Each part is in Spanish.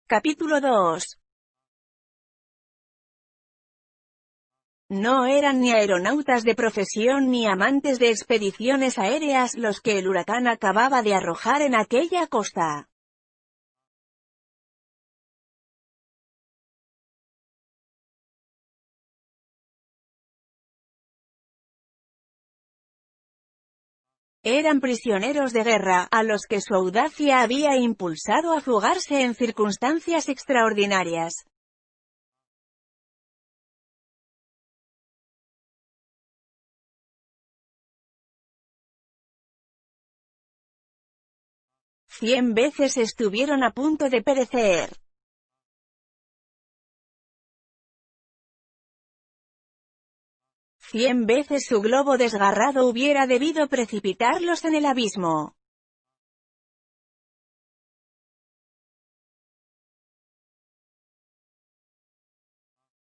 Capítulo 2. No eran ni aeronautas de profesión ni amantes de expediciones aéreas los que el huracán acababa de arrojar en aquella costa. Eran prisioneros de guerra, a los que su audacia había impulsado a fugarse en circunstancias extraordinarias. Cien veces estuvieron a punto de perecer. Cien veces su globo desgarrado hubiera debido precipitarlos en el abismo.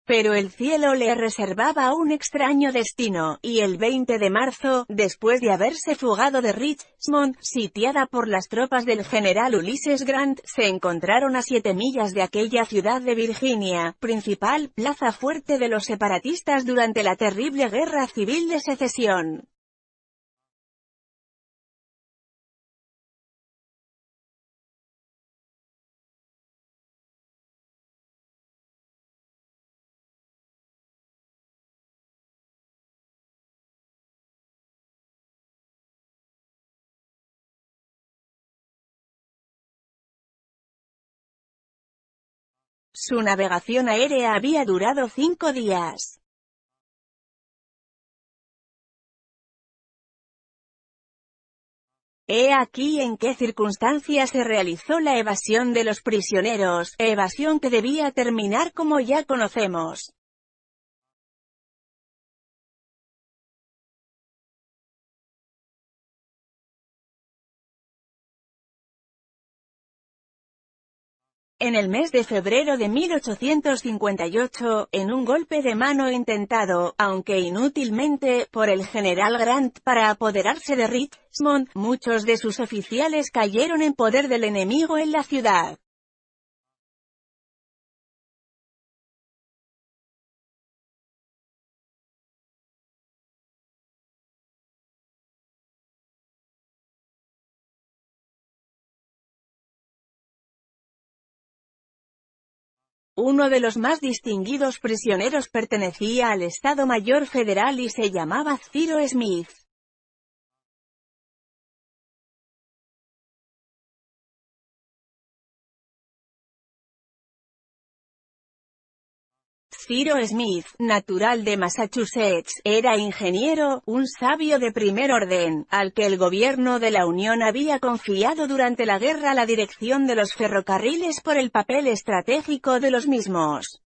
Pero el cielo le reservaba un extraño destino, y el 20 de marzo, después de haberse fugado de Richmond, sitiada por las tropas del general Ulysses Grant, se encontraron a 7 millas de aquella ciudad de Virginia, principal plaza fuerte de los separatistas durante la terrible Guerra Civil de Secesión. Su navegación aérea había durado 5 días. He aquí en qué circunstancias se realizó la evasión de los prisioneros, evasión que debía terminar como ya conocemos. En el mes de febrero de 1858, en un golpe de mano intentado, aunque inútilmente, por el general Grant para apoderarse de Richmond, muchos de sus oficiales cayeron en poder del enemigo en la ciudad. Uno de los más distinguidos prisioneros pertenecía al Estado Mayor Federal y se llamaba Cyrus Smith. Cyrus Smith, natural de Massachusetts, era ingeniero, un sabio de primer orden, al que el gobierno de la Unión había confiado durante la guerra la dirección de los ferrocarriles por el papel estratégico de los mismos.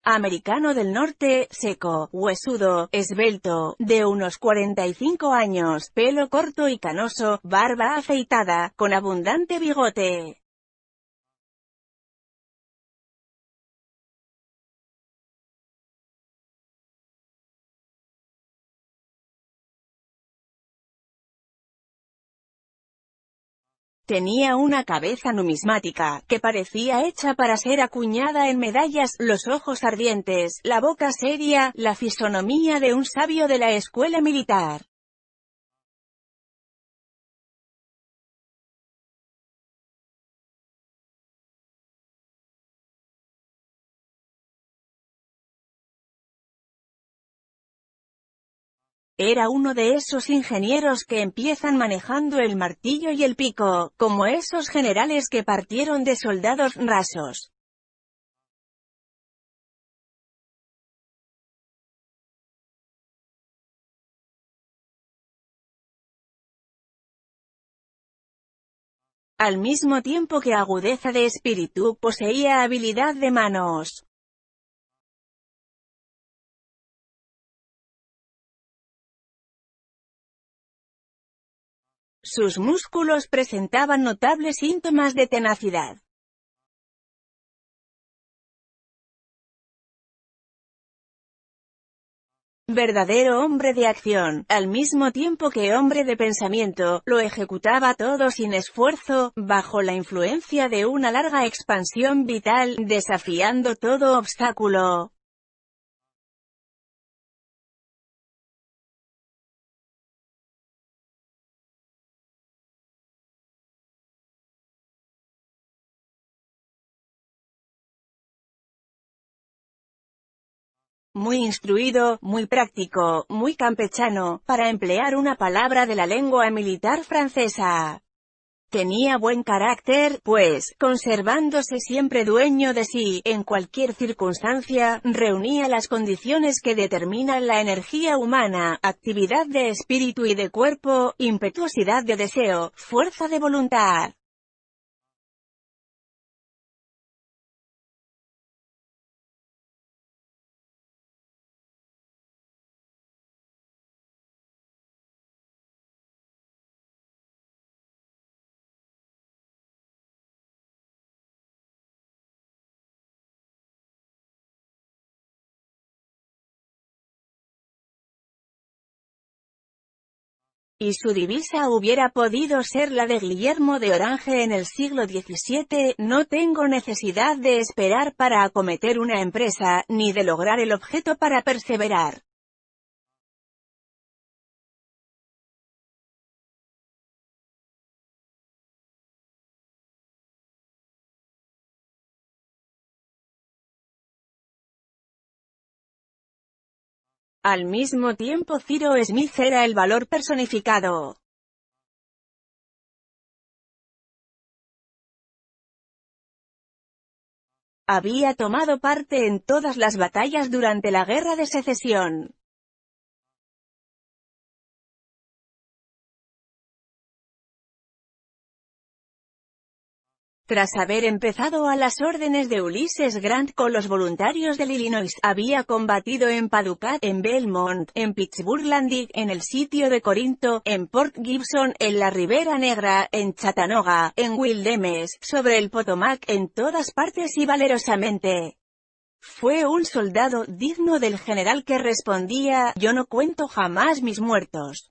Americano del norte, seco, huesudo, esbelto, de unos 45 años, pelo corto y canoso, barba afeitada, con abundante bigote. Tenía una cabeza numismática, que parecía hecha para ser acuñada en medallas, los ojos ardientes, la boca seria, la fisonomía de un sabio de la escuela militar. Era uno de esos ingenieros que empiezan manejando el martillo y el pico, como esos generales que partieron de soldados rasos. Al mismo tiempo que agudeza de espíritu, poseía habilidad de manos. Sus músculos presentaban notables síntomas de tenacidad. Verdadero hombre de acción, al mismo tiempo que hombre de pensamiento, lo ejecutaba todo sin esfuerzo, bajo la influencia de una larga expansión vital, desafiando todo obstáculo. Muy instruido, muy práctico, muy campechano, para emplear una palabra de la lengua militar francesa. Tenía buen carácter, pues, conservándose siempre dueño de sí, en cualquier circunstancia, reunía las condiciones que determinan la energía humana: actividad de espíritu y de cuerpo, impetuosidad de deseo, fuerza de voluntad. Y su divisa hubiera podido ser la de Guillermo de Orange en el siglo XVII: no tengo necesidad de esperar para acometer una empresa, ni de lograr el objeto para perseverar. Al mismo tiempo, Ciro Smith era el valor personificado. Había tomado parte en todas las batallas durante la Guerra de Secesión. Tras haber empezado a las órdenes de Ulysses Grant con los voluntarios del Illinois, había combatido en Paducah, en Belmont, en Pittsburgh Landing, en el sitio de Corinto, en Port Gibson, en la Ribera Negra, en Chattanooga, en Wildemes, sobre el Potomac, en todas partes y valerosamente. Fue un soldado digno del general que respondía: yo no cuento jamás mis muertos.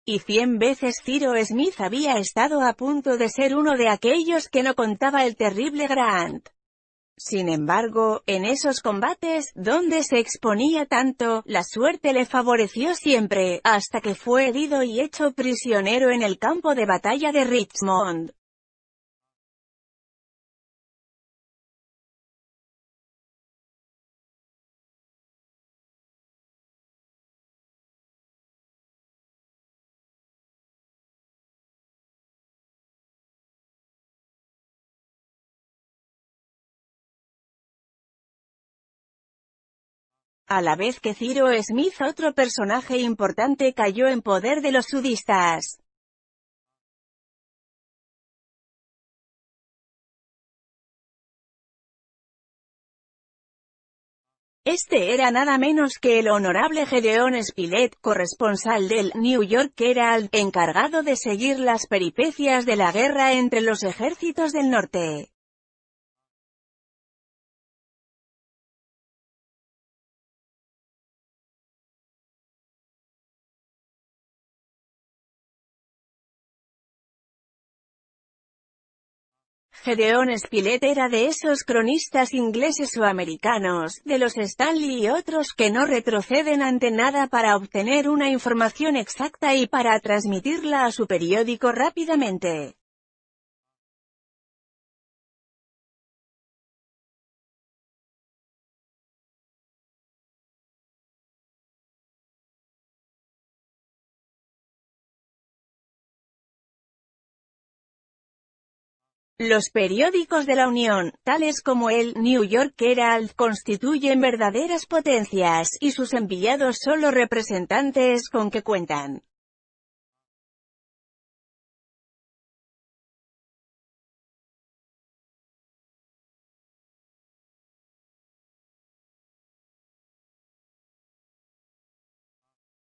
Y 100 veces Ciro Smith había estado a punto de ser uno de aquellos que no contaba el terrible Grant. Sin embargo, en esos combates, donde se exponía tanto, la suerte le favoreció siempre, hasta que fue herido y hecho prisionero en el campo de batalla de Richmond. A la vez que Ciro Smith, otro personaje importante cayó en poder de los sudistas. Este era nada menos que el honorable Gedeón Spilett, corresponsal del New York Herald, encargado de seguir las peripecias de la guerra entre los ejércitos del norte. Gedeón Spilett era de esos cronistas ingleses o americanos, de los Stanley y otros, que no retroceden ante nada para obtener una información exacta y para transmitirla a su periódico rápidamente. Los periódicos de la Unión, tales como el New York Herald, constituyen verdaderas potencias, y sus enviados son los representantes con que cuentan.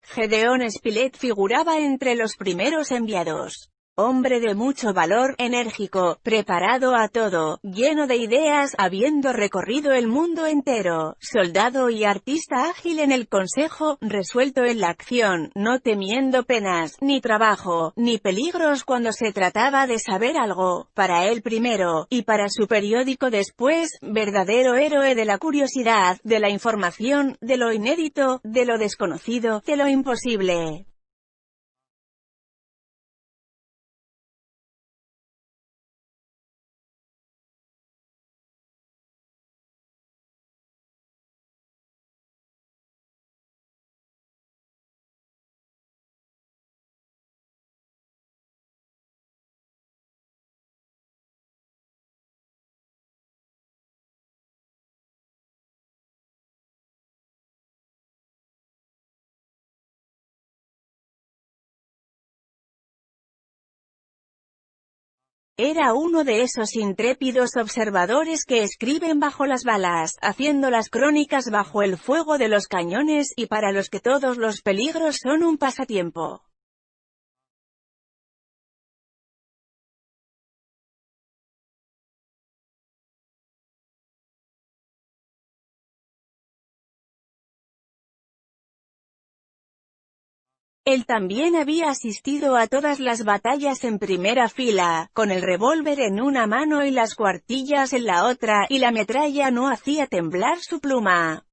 Gedeón Spilett figuraba entre los primeros enviados. Hombre de mucho valor, enérgico, preparado a todo, lleno de ideas, habiendo recorrido el mundo entero, soldado y artista ágil en el consejo, resuelto en la acción, no temiendo penas, ni trabajo, ni peligros cuando se trataba de saber algo, para él primero, y para su periódico después, verdadero héroe de la curiosidad, de la información, de lo inédito, de lo desconocido, de lo imposible. Era uno de esos intrépidos observadores que escriben bajo las balas, haciendo las crónicas bajo el fuego de los cañones, y para los que todos los peligros son un pasatiempo. Él también había asistido a todas las batallas en primera fila, con el revólver en una mano y las cuartillas en la otra, y la metralla no hacía temblar su pluma.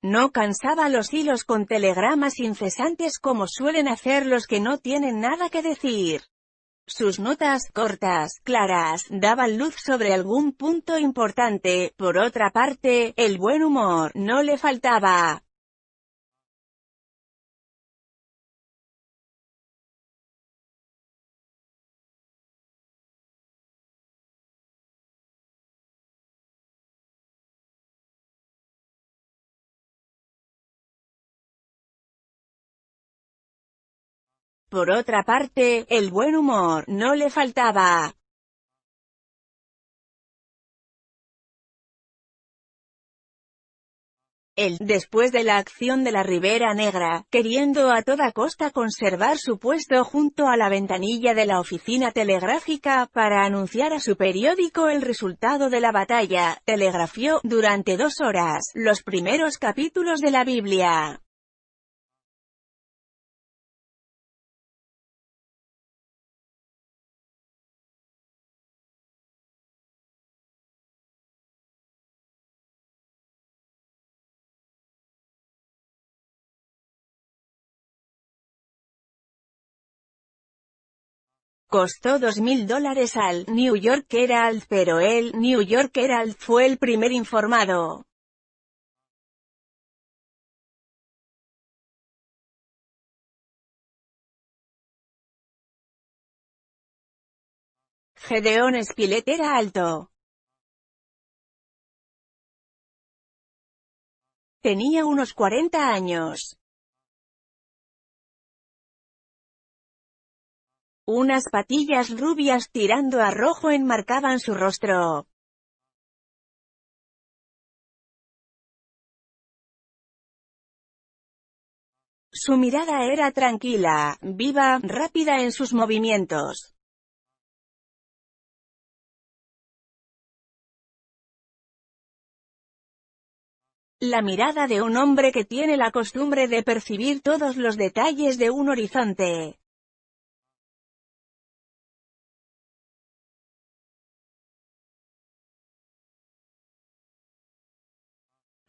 No cansaba los hilos con telegramas incesantes como suelen hacer los que no tienen nada que decir. Sus notas, cortas, claras, daban luz sobre algún punto importante. Por otra parte, el buen humor no le faltaba. Por otra parte, el buen humor no le faltaba. Él, después de la acción de la Ribera Negra, queriendo a toda costa conservar su puesto junto a la ventanilla de la oficina telegráfica, para anunciar a su periódico el resultado de la batalla, telegrafió, durante 2 horas, los primeros capítulos de la Biblia. Costó $2.000 al New York Herald, pero el New York Herald fue el primer informado. Gedeón Spilett era alto. Tenía unos 40 años. Unas patillas rubias tirando a rojo enmarcaban su rostro. Su mirada era tranquila, viva, rápida en sus movimientos. La mirada de un hombre que tiene la costumbre de percibir todos los detalles de un horizonte.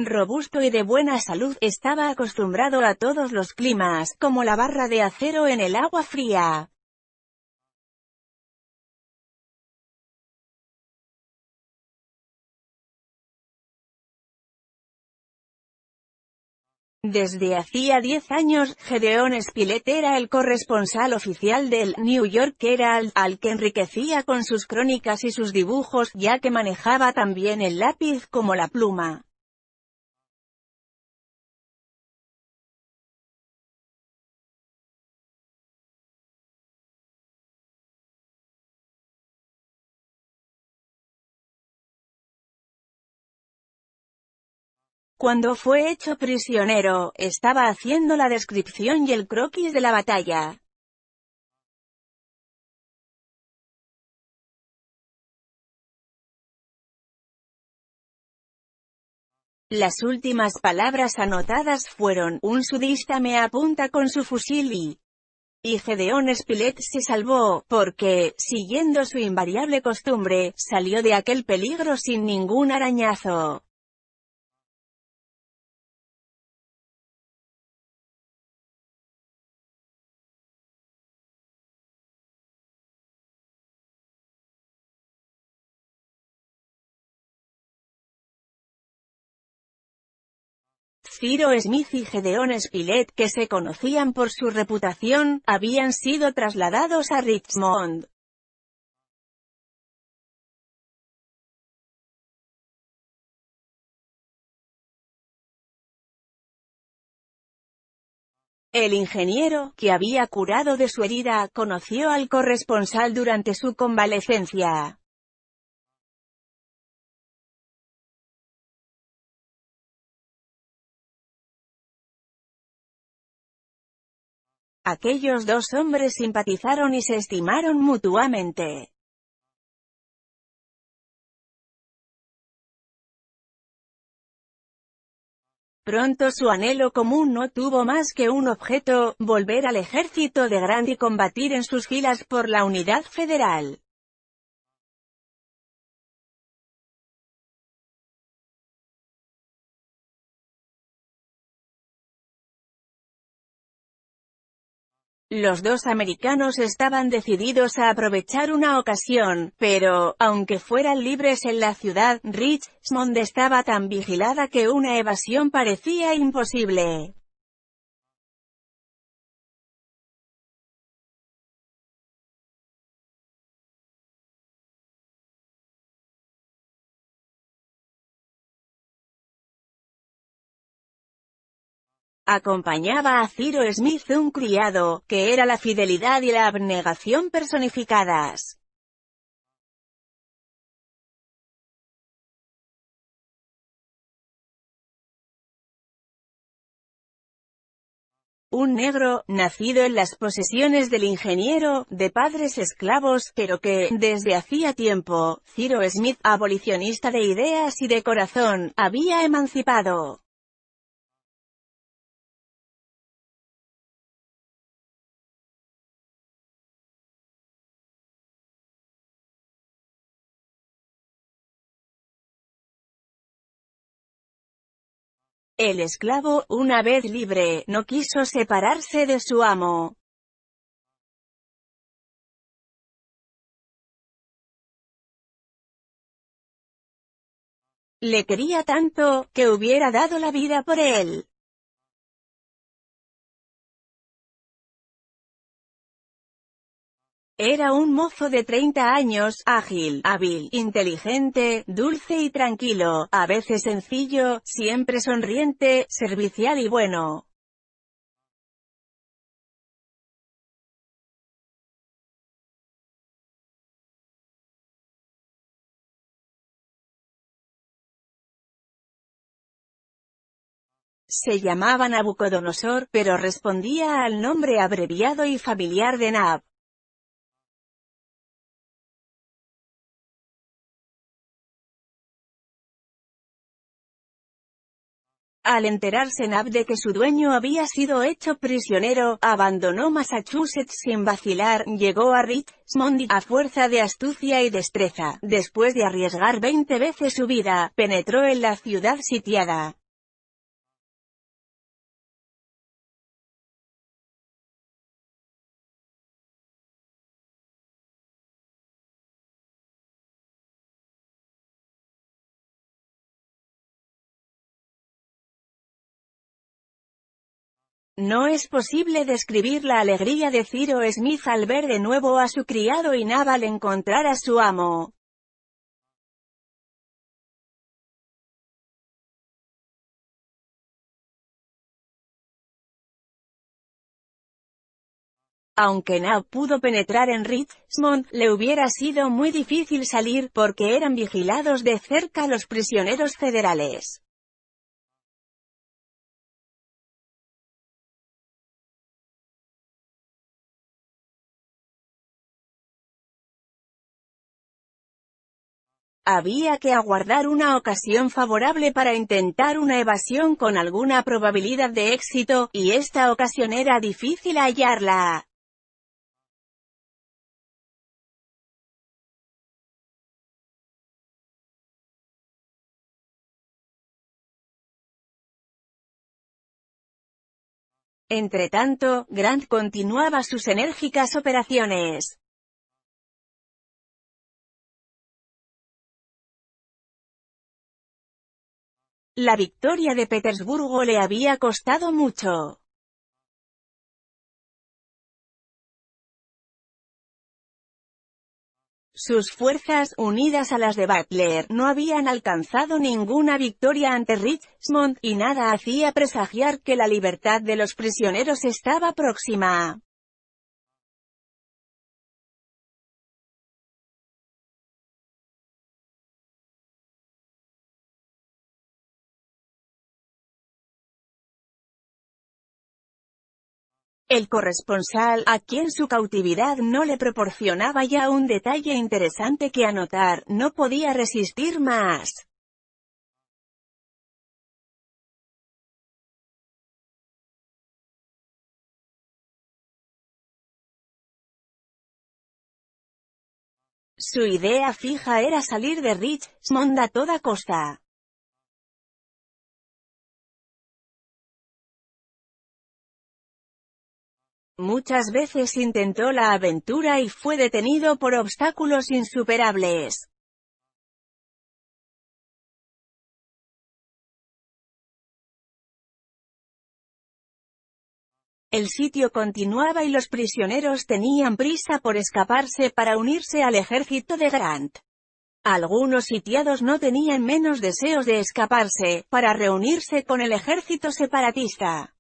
Robusto y de buena salud, estaba acostumbrado a todos los climas, como la barra de acero en el agua fría. Desde hacía 10 años, Gedeon Spilett era el corresponsal oficial del New York Herald, al que enriquecía con sus crónicas y sus dibujos, ya que manejaba tan bien el lápiz como la pluma. Cuando fue hecho prisionero, estaba haciendo la descripción y el croquis de la batalla. Las últimas palabras anotadas fueron: un sudista me apunta con su fusil y Gedeon Spilett se salvó, porque, siguiendo su invariable costumbre, salió de aquel peligro sin ningún arañazo. Ciro Smith y Gedeon Spilett, que se conocían por su reputación, habían sido trasladados a Richmond. El ingeniero, que había curado de su herida, conoció al corresponsal durante su convalecencia. Aquellos dos hombres simpatizaron y se estimaron mutuamente. Pronto su anhelo común no tuvo más que un objeto: volver al ejército de Grant y combatir en sus filas por la unidad federal. Los dos americanos estaban decididos a aprovechar una ocasión, pero, aunque fueran libres en la ciudad, Richmond estaba tan vigilada que una evasión parecía imposible. Acompañaba a Ciro Smith un criado, que era la fidelidad y la abnegación personificadas. Un negro, nacido en las posesiones del ingeniero, de padres esclavos, pero que, desde hacía tiempo, Ciro Smith, abolicionista de ideas y de corazón, había emancipado. El esclavo, una vez libre, no quiso separarse de su amo. Le quería tanto, que hubiera dado la vida por él. Era un mozo de 30 años, ágil, hábil, inteligente, dulce y tranquilo, a veces sencillo, siempre sonriente, servicial y bueno. Se llamaba Nabucodonosor, pero respondía al nombre abreviado y familiar de Nab. Al enterarse Nab de que su dueño había sido hecho prisionero, abandonó Massachusetts sin vacilar, llegó a Richmond y, a fuerza de astucia y destreza, después de arriesgar 20 veces su vida, penetró en la ciudad sitiada. No es posible describir la alegría de Ciro Smith al ver de nuevo a su criado y Naval encontrar a su amo. Aunque Nab pudo penetrar en Richmond, le hubiera sido muy difícil salir, porque eran vigilados de cerca los prisioneros federales. Había que aguardar una ocasión favorable para intentar una evasión con alguna probabilidad de éxito, y esta ocasión era difícil hallarla. Entretanto, Grant continuaba sus enérgicas operaciones. La victoria de Petersburgo le había costado mucho. Sus fuerzas, unidas a las de Butler, no habían alcanzado ninguna victoria ante Richmond, y nada hacía presagiar que la libertad de los prisioneros estaba próxima. El corresponsal, a quien su cautividad no le proporcionaba ya un detalle interesante que anotar, no podía resistir más. Su idea fija era salir de Richmond a toda costa. Muchas veces intentó la aventura y fue detenido por obstáculos insuperables. El sitio continuaba y los prisioneros tenían prisa por escaparse para unirse al ejército de Grant. Algunos sitiados no tenían menos deseos de escaparse, para reunirse con el ejército separatista.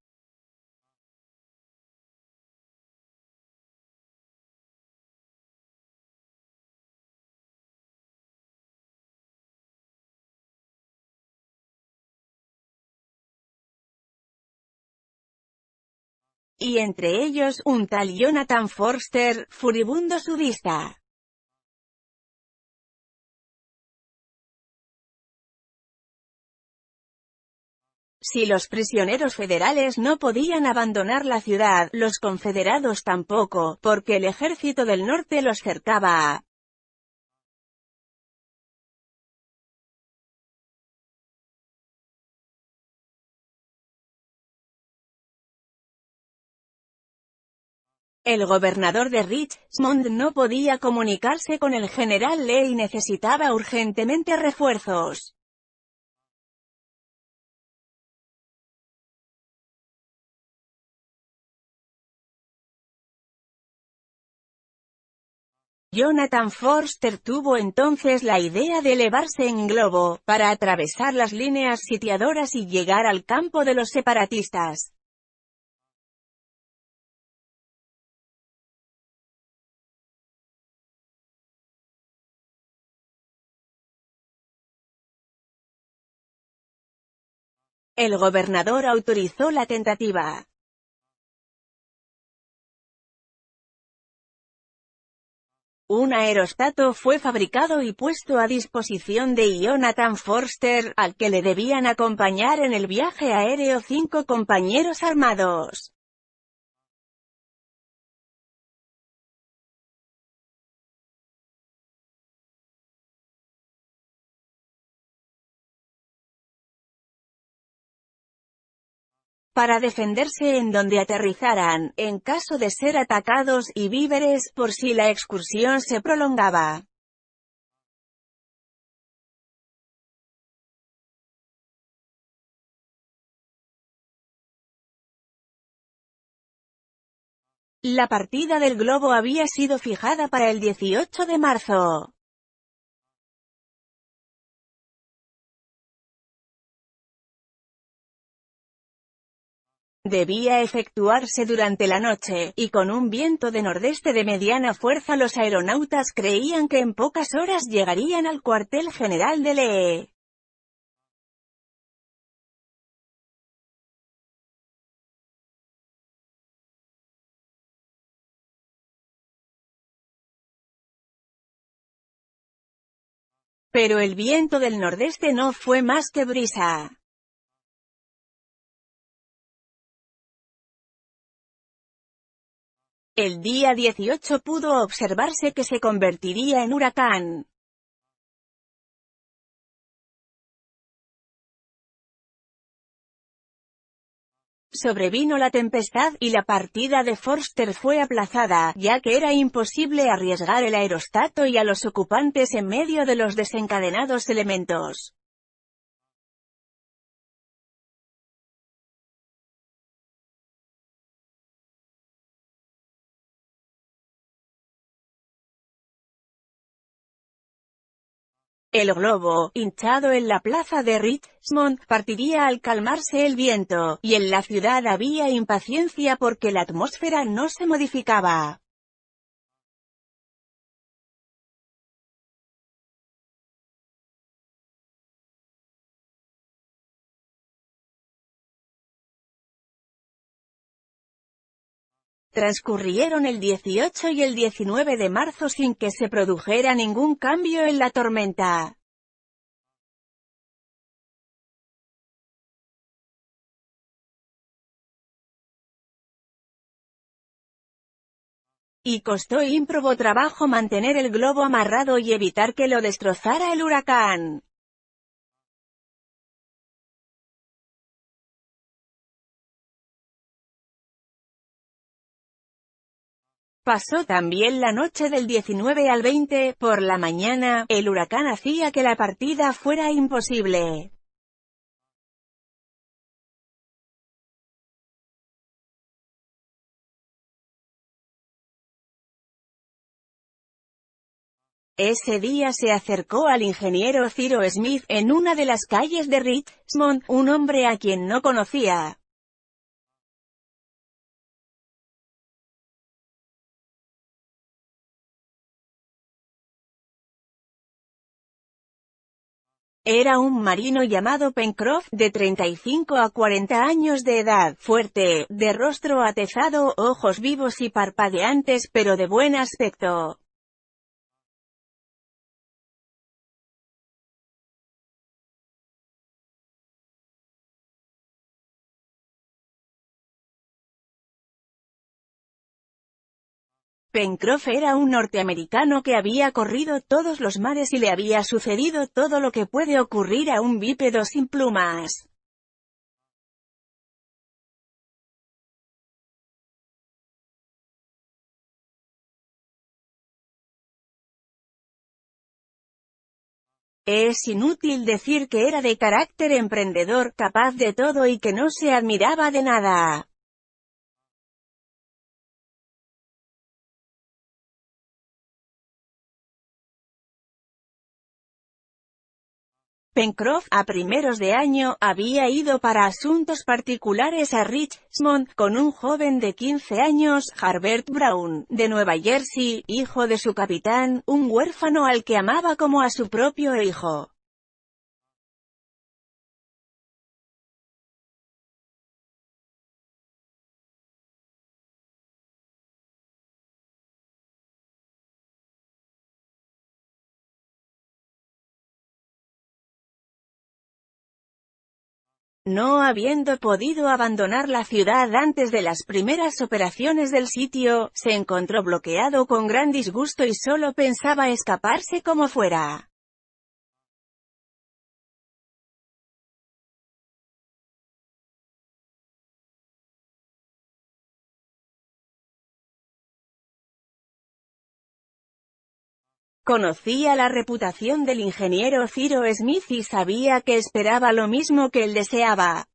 Y entre ellos, un tal Jonathan Forster, furibundo sudista. Si los prisioneros federales no podían abandonar la ciudad, los confederados tampoco, porque el ejército del norte los cercaba. El gobernador de Richmond no podía comunicarse con el general Lee y necesitaba urgentemente refuerzos. Jonathan Forster tuvo entonces la idea de elevarse en globo, para atravesar las líneas sitiadoras y llegar al campo de los separatistas. El gobernador autorizó la tentativa. Un aerostato fue fabricado y puesto a disposición de Jonathan Forster, al que le debían acompañar en el viaje aéreo 5 compañeros armados. Para defenderse en donde aterrizaran, en caso de ser atacados, y víveres, por si la excursión se prolongaba. La partida del globo había sido fijada para el 18 de marzo. Debía efectuarse durante la noche, y con un viento de nordeste de mediana fuerza los aeronautas creían que en pocas horas llegarían al cuartel general de Lee. Pero el viento del nordeste no fue más que brisa. El día 18 pudo observarse que se convertiría en huracán. Sobrevino la tempestad, y la partida de Forster fue aplazada, ya que era imposible arriesgar el aerostato y a los ocupantes en medio de los desencadenados elementos. El globo, hinchado en la plaza de Richmond, partiría al calmarse el viento, y en la ciudad había impaciencia porque la atmósfera no se modificaba. Transcurrieron el 18 y el 19 de marzo sin que se produjera ningún cambio en la tormenta. Y costó ímprobo trabajo mantener el globo amarrado y evitar que lo destrozara el huracán. Pasó también la noche del 19 al 20, por la mañana, el huracán hacía que la partida fuera imposible. Ese día se acercó al ingeniero Cyrus Smith, en una de las calles de Richmond, un hombre a quien no conocía. Era un marino llamado Pencroff, de 35 a 40 años de edad, fuerte, de rostro atezado, ojos vivos y parpadeantes pero de buen aspecto. Pencroff era un norteamericano que había corrido todos los mares y le había sucedido todo lo que puede ocurrir a un bípedo sin plumas. Es inútil decir que era de carácter emprendedor, capaz de todo y que no se admiraba de nada. Pencroff, a primeros de año, había ido para asuntos particulares a Richmond, con un joven de 15 años, Harbert Brown, de Nueva Jersey, hijo de su capitán, un huérfano al que amaba como a su propio hijo. No habiendo podido abandonar la ciudad antes de las primeras operaciones del sitio, se encontró bloqueado con gran disgusto y solo pensaba escaparse como fuera. Conocía la reputación del ingeniero Cyrus Smith y sabía que esperaba lo mismo que él deseaba.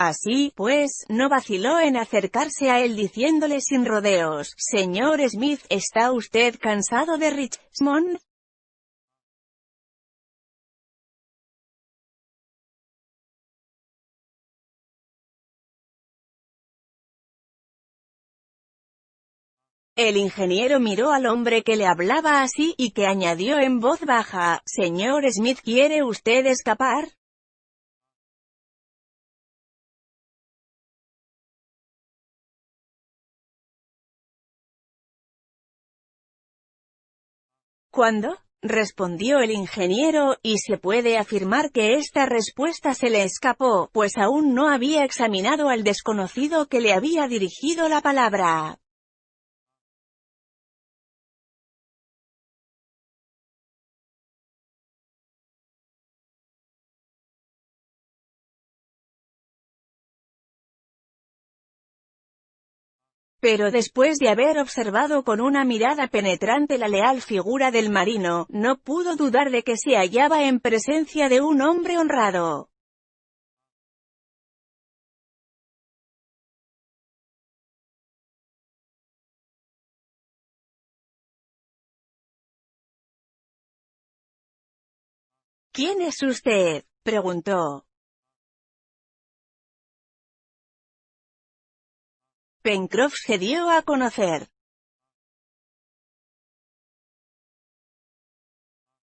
Así, pues, no vaciló en acercarse a él diciéndole sin rodeos: «Señor Smith, ¿está usted cansado de Richmond?» El ingeniero miró al hombre que le hablaba así, y que añadió en voz baja: «Señor Smith, ¿quiere usted escapar?» «¿Cuándo?», respondió el ingeniero, y se puede afirmar que esta respuesta se le escapó, pues aún no había examinado al desconocido que le había dirigido la palabra. Pero después de haber observado con una mirada penetrante la leal figura del marino, no pudo dudar de que se hallaba en presencia de un hombre honrado. «¿Quién es usted?», preguntó. Pencroff se dio a conocer.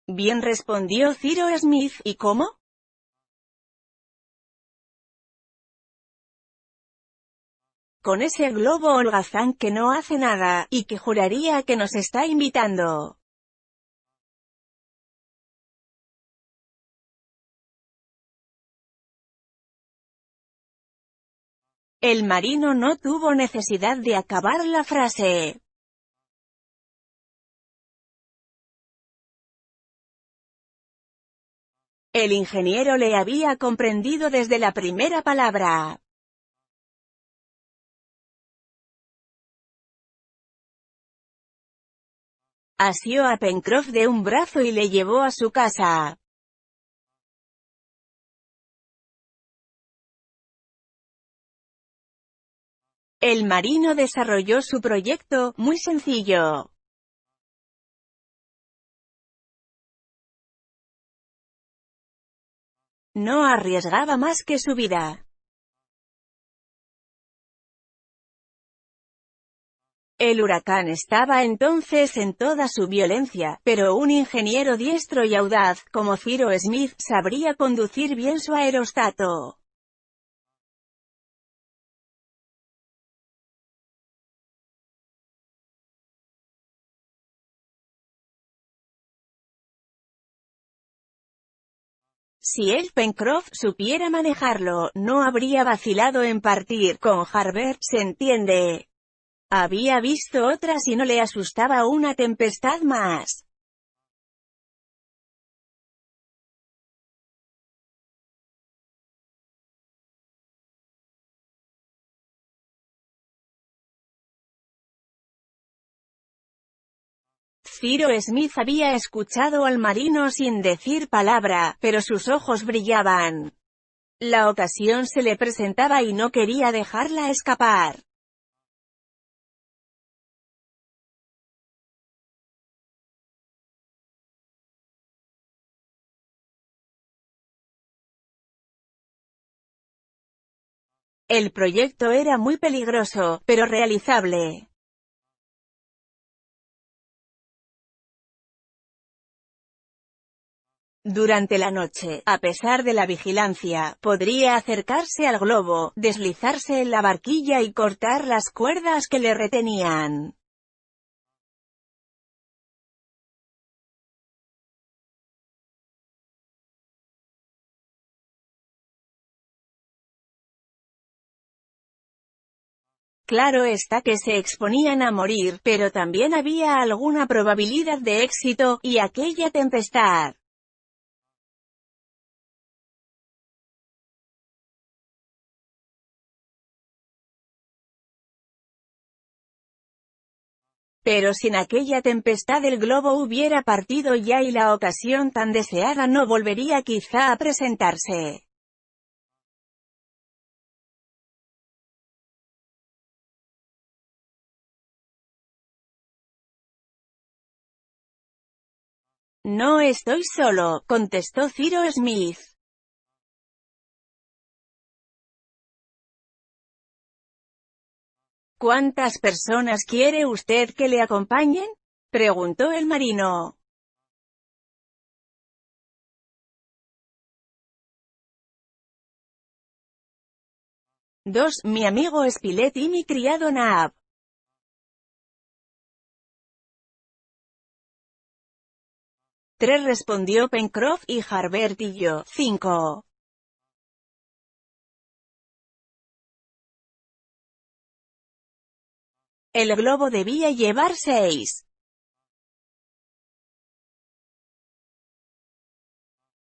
«Bien», respondió Cyrus Smith, «¿y cómo?». «Con ese globo holgazán que no hace nada, y que juraría que nos está invitando». El marino no tuvo necesidad de acabar la frase. El ingeniero le había comprendido desde la primera palabra. Asió a Pencroff de un brazo y le llevó a su casa. El marino desarrolló su proyecto, muy sencillo. No arriesgaba más que su vida. El huracán estaba entonces en toda su violencia, pero un ingeniero diestro y audaz, como Cyrus Smith, sabría conducir bien su aerostato. Si él, Pencroff, supiera manejarlo, no habría vacilado en partir con Harbert, ¿se entiende? Había visto otras y no le asustaba una tempestad más. Cyrus Smith había escuchado al marino sin decir palabra, pero sus ojos brillaban. La ocasión se le presentaba y no quería dejarla escapar. El proyecto era muy peligroso, pero realizable. Durante la noche, a pesar de la vigilancia, podría acercarse al globo, deslizarse en la barquilla y cortar las cuerdas que le retenían. Claro está que se exponían a morir, pero también había alguna probabilidad de éxito, y aquella tempestad. Pero sin aquella tempestad el globo hubiera partido ya y la ocasión tan deseada no volvería quizá a presentarse. No estoy solo, contestó Cyrus Smith. ¿Cuántas personas quiere usted que le acompañen?, preguntó el marino. 2, mi amigo Spilett y mi criado Nab. 3, respondió Pencroff y Harbert y yo. 5. El globo debía llevar 6.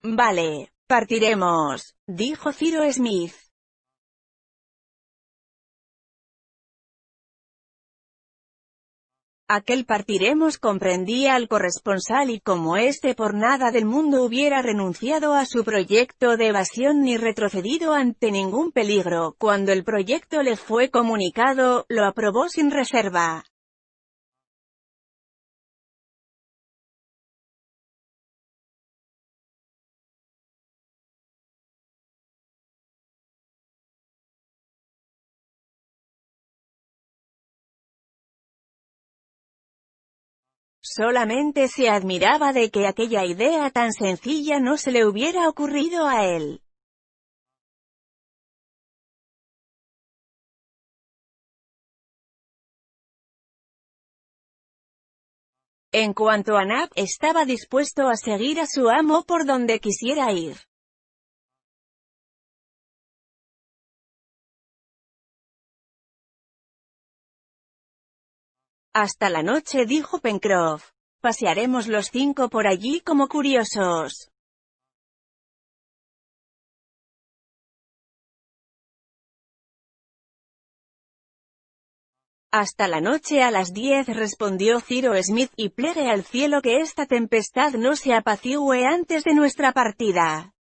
Vale, partiremos, dijo Cyrus Smith. Aquel partiremos comprendía al corresponsal y como éste por nada del mundo hubiera renunciado a su proyecto de evasión ni retrocedido ante ningún peligro, cuando el proyecto le fue comunicado, lo aprobó sin reserva. Solamente se admiraba de que aquella idea tan sencilla no se le hubiera ocurrido a él. En cuanto a Nab, estaba dispuesto a seguir a su amo por donde quisiera ir. Hasta la noche, dijo Pencroff. Pasearemos los 5 por allí como curiosos. Hasta la noche a las 10, respondió Cyrus Smith, y plegue al cielo que esta tempestad no se apacigüe antes de nuestra partida.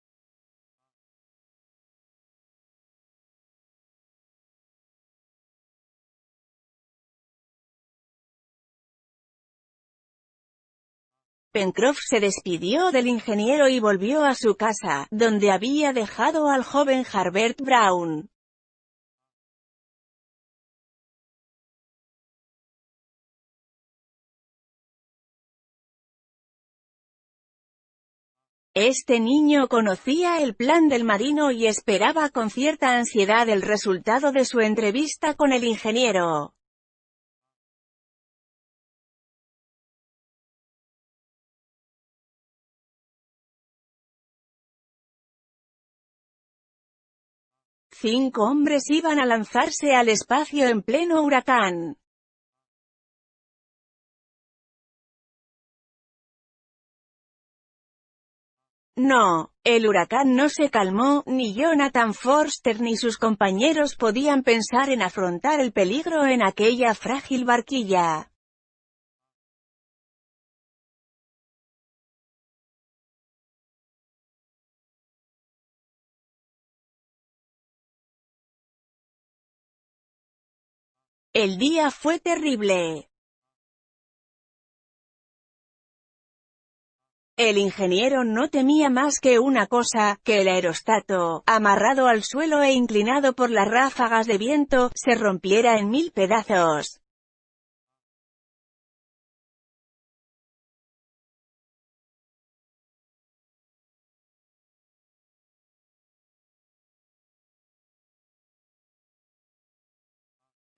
Pencroff se despidió del ingeniero y volvió a su casa, donde había dejado al joven Harbert Brown. Este niño conocía el plan del marino y esperaba con cierta ansiedad el resultado de su entrevista con el ingeniero. Cinco hombres iban a lanzarse al espacio en pleno huracán. No, el huracán no se calmó, ni Jonathan Forster ni sus compañeros podían pensar en afrontar el peligro en aquella frágil barquilla. El día fue terrible. El ingeniero no temía más que una cosa, que el aerostato, amarrado al suelo e inclinado por las ráfagas de viento, se rompiera en 1000 pedazos.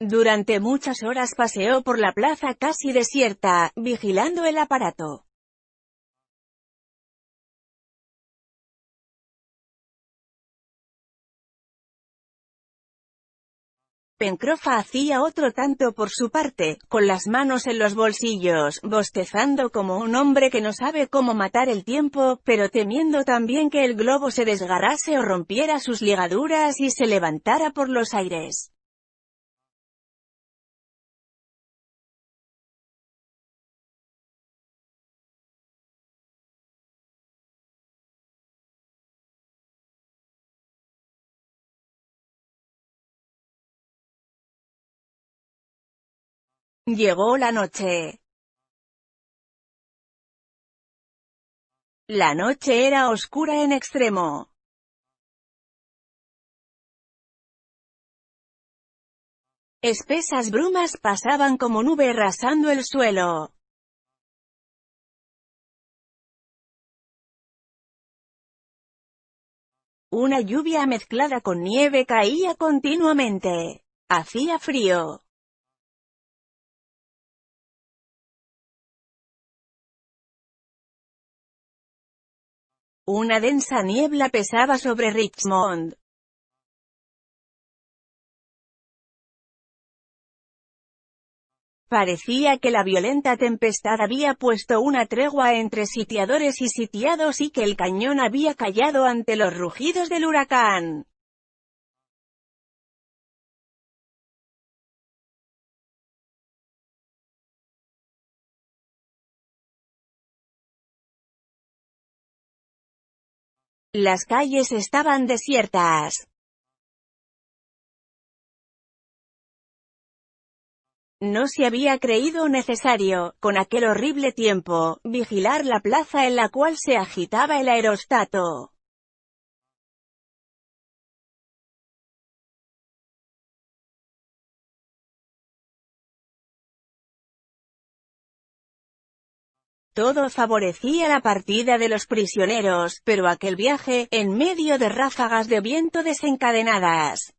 Durante muchas horas paseó por la plaza casi desierta, vigilando el aparato. Pencroff hacía otro tanto por su parte, con las manos en los bolsillos, bostezando como un hombre que no sabe cómo matar el tiempo, pero temiendo también que el globo se desgarrase o rompiera sus ligaduras y se levantara por los aires. Llegó la noche. La noche era oscura en extremo. Espesas brumas pasaban como nube rasando el suelo. Una lluvia mezclada con nieve caía continuamente. Hacía frío. Una densa niebla pesaba sobre Richmond. Parecía que la violenta tempestad había puesto una tregua entre sitiadores y sitiados y que el cañón había callado ante los rugidos del huracán. Las calles estaban desiertas. No se había creído necesario, con aquel horrible tiempo, vigilar la plaza en la cual se agitaba el aerostato. Todo favorecía la partida de los prisioneros, pero aquel viaje, en medio de ráfagas de viento desencadenadas.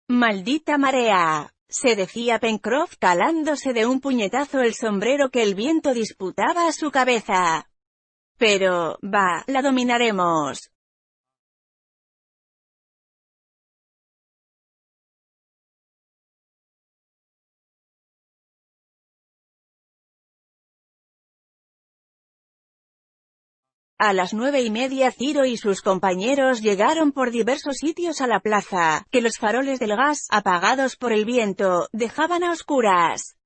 «Maldita marea», se decía Pencroff calándose de un puñetazo el sombrero que el viento disputaba a su cabeza. «Pero, va, la dominaremos». A las 9:30 Ciro y sus compañeros llegaron por diversos sitios a la plaza, que los faroles del gas, apagados por el viento, dejaban a oscuras.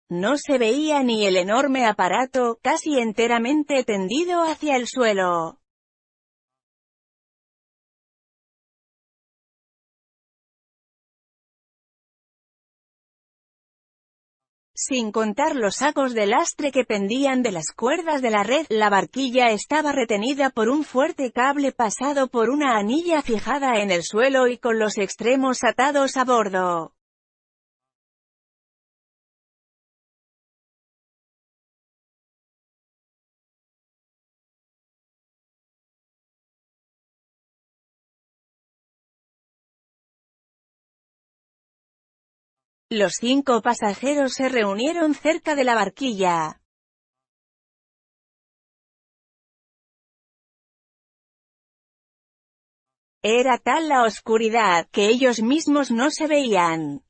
No se veía ni el enorme aparato, casi enteramente tendido hacia el suelo. Sin contar los sacos de lastre que pendían de las cuerdas de la red, la barquilla estaba retenida por un fuerte cable pasado por una anilla fijada en el suelo y con los extremos atados a bordo. Los 5 pasajeros se reunieron cerca de la barquilla. Era tal la oscuridad, que ellos mismos no se veían.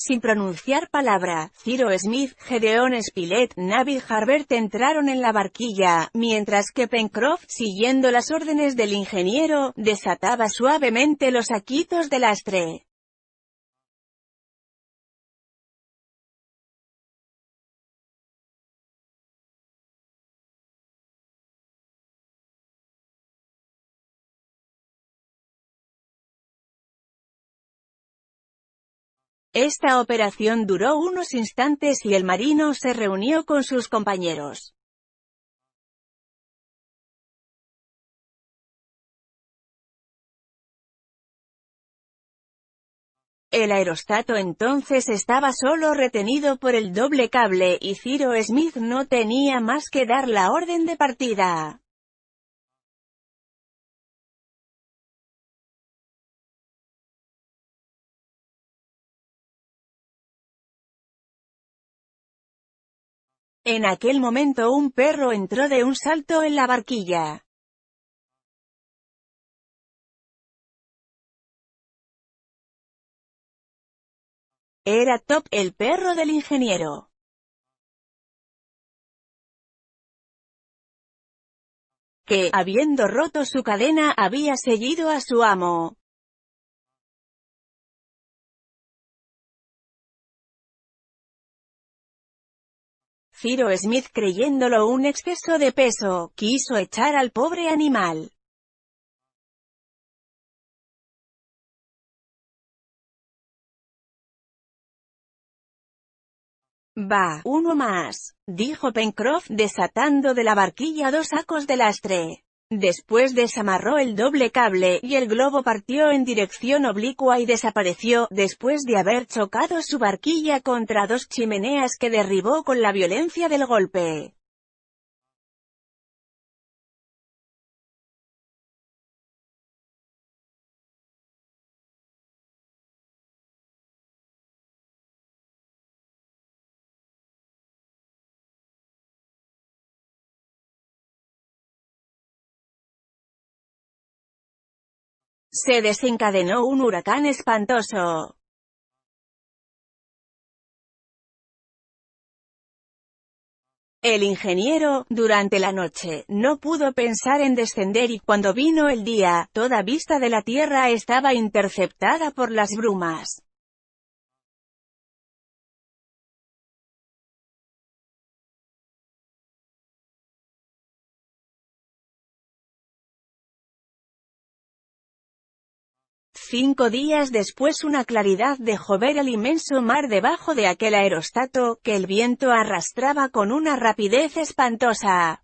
Sin pronunciar palabra, Ciro Smith, Gedeon Spilett, Navy Harbert entraron en la barquilla, mientras que Pencroff, siguiendo las órdenes del ingeniero, desataba suavemente los saquitos de lastre. Esta operación duró unos instantes y el marino se reunió con sus compañeros. El aerostato entonces estaba solo retenido por el doble cable y Ciro Smith no tenía más que dar la orden de partida. En aquel momento un perro entró de un salto en la barquilla. Era Top, el perro del ingeniero. que, habiendo roto su cadena, había seguido a su amo. Cyrus Smith, creyéndolo un exceso de peso, quiso echar al pobre animal. «Va, uno más», dijo Pencroff, desatando de la barquilla 2 sacos de lastre. Después desamarró el doble cable, y el globo partió en dirección oblicua y desapareció, después de haber chocado su barquilla contra 2 chimeneas que derribó con la violencia del golpe. Se desencadenó un huracán espantoso. El ingeniero, durante la noche, no pudo pensar en descender y cuando vino el día, toda vista de la tierra estaba interceptada por las brumas. Cinco días después una claridad dejó ver el inmenso mar debajo de aquel aerostato, que el viento arrastraba con una rapidez espantosa.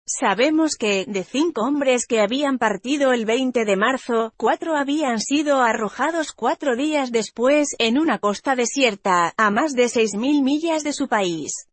Sabemos que, de 5 hombres que habían partido el 20 de marzo, 4 habían sido arrojados 4 días después, en una costa desierta, a más de 6.000 millas de su país.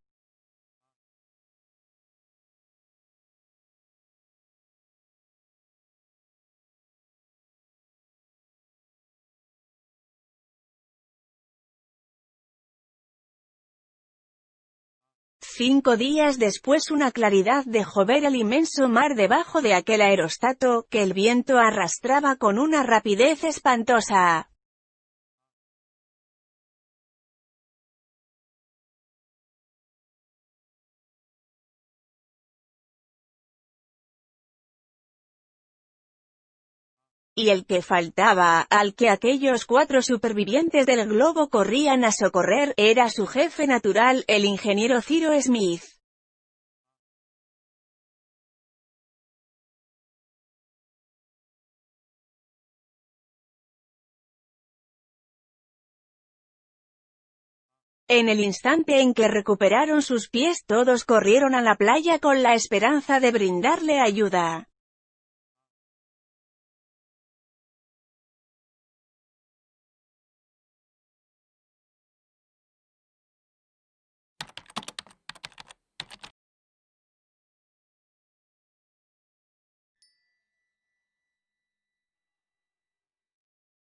Cinco días después una claridad dejó ver el inmenso mar debajo de aquel aerostato, que el viento arrastraba con una rapidez espantosa. Y el que faltaba, al que aquellos 4 supervivientes del globo corrían a socorrer, era su jefe natural, el ingeniero Cyrus Smith. En el instante en que recuperaron sus pies, todos corrieron a la playa con la esperanza de brindarle ayuda.